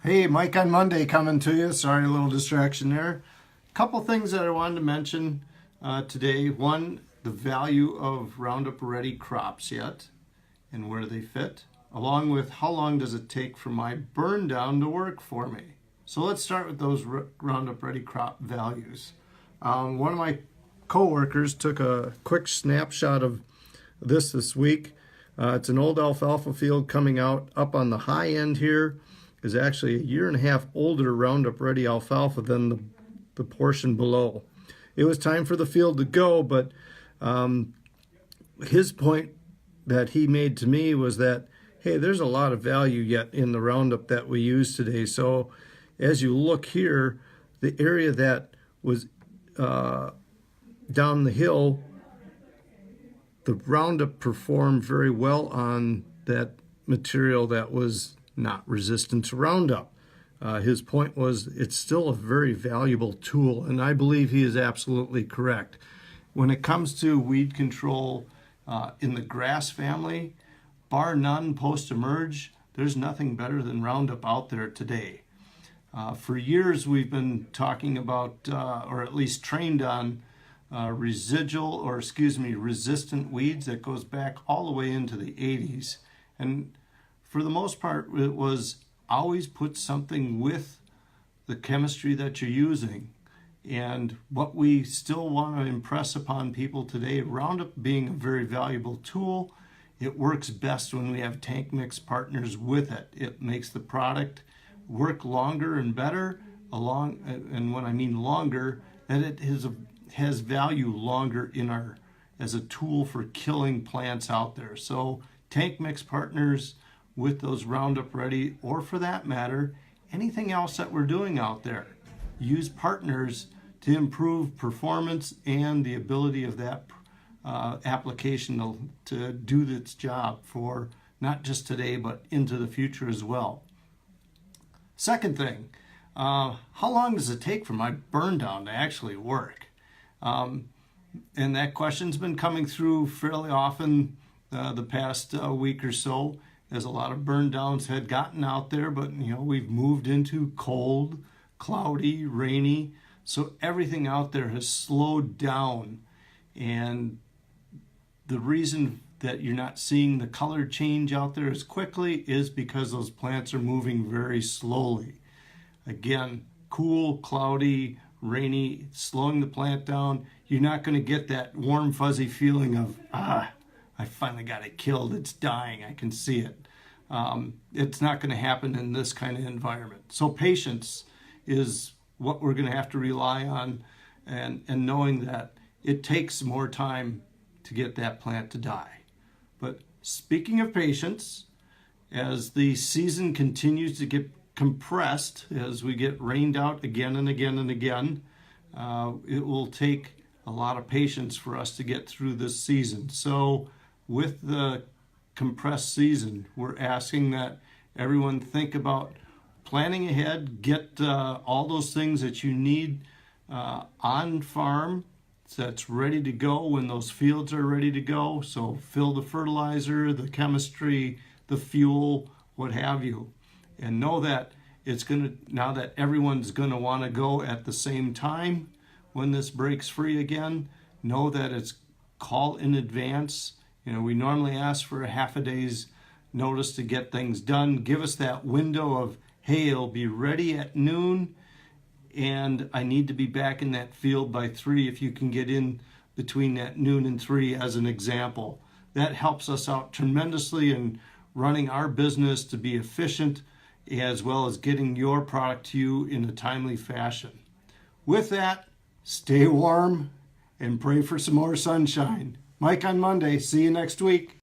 Hey, Mike on Monday coming to you. Sorry, a little distraction there. Couple things that I wanted to mention today. One, the value of Roundup Ready crops yet and where they fit, along with how long does it take for my burn down to work for me. So let's start with those Roundup Ready crop values. One of my co-workers took a quick snapshot of this week. It's an old alfalfa field coming out up on the high end here. Is actually a year and a half older Roundup Ready alfalfa than the portion below. It was time for the field to go, but his point that he made to me was that, hey, there's a lot of value yet in the Roundup that we use today. So as you look here, the area that was down the hill, the Roundup performed very well on that material that was not resistant to Roundup. His point was it's still a very valuable tool, and I believe he is absolutely correct. When it comes to weed control in the grass family, bar none post-emerge, there's nothing better than Roundup out there today. For years we've been talking about, or at least trained on, resistant weeds that goes back all the way into the 80s. And for the most part, it was always put something with the chemistry that you're using. And what we still want to impress upon people today, Roundup being a very valuable tool, it works best when we have tank mix partners with it. It makes the product work longer and better, and when I mean longer, that it has value longer as a tool for killing plants out there. So tank mix partners with those Roundup Ready, or for that matter, anything else that we're doing out there. Use partners to improve performance and the ability of that application to do its job for not just today, but into the future as well. Second thing, how long does it take for my burn down to actually work? And that question's been coming through fairly often the past week or so, as a lot of burn downs had gotten out there, but we've moved into cold, cloudy, rainy, so everything out there has slowed down. And the reason that you're not seeing the color change out there as quickly is because those plants are moving very slowly. Again, cool, cloudy, rainy, slowing the plant down, you're not going to get that warm, fuzzy feeling of, I finally got it killed, it's dying, I can see it. It's not going to happen in this kind of environment. So patience is what we're going to have to rely on, and knowing that it takes more time to get that plant to die. But speaking of patience, as the season continues to get compressed, as we get rained out again and again and again, it will take a lot of patience for us to get through this season. So with the compressed season, we're asking that everyone think about planning ahead, get all those things that you need on farm that's ready to go when those fields are ready to go. So fill the fertilizer, the chemistry, the fuel, what have you. And know that now that everyone's going to want to go at the same time when this breaks free again, know that it's call in advance. We normally ask for a half a day's notice to get things done. Give us that window of, hey, it'll be ready at noon, and I need to be back in that field by 3 if you can get in between that noon and 3 as an example. That helps us out tremendously in running our business to be efficient, as well as getting your product to you in a timely fashion. With that, stay warm and pray for some more sunshine. Mike on Monday. See you next week.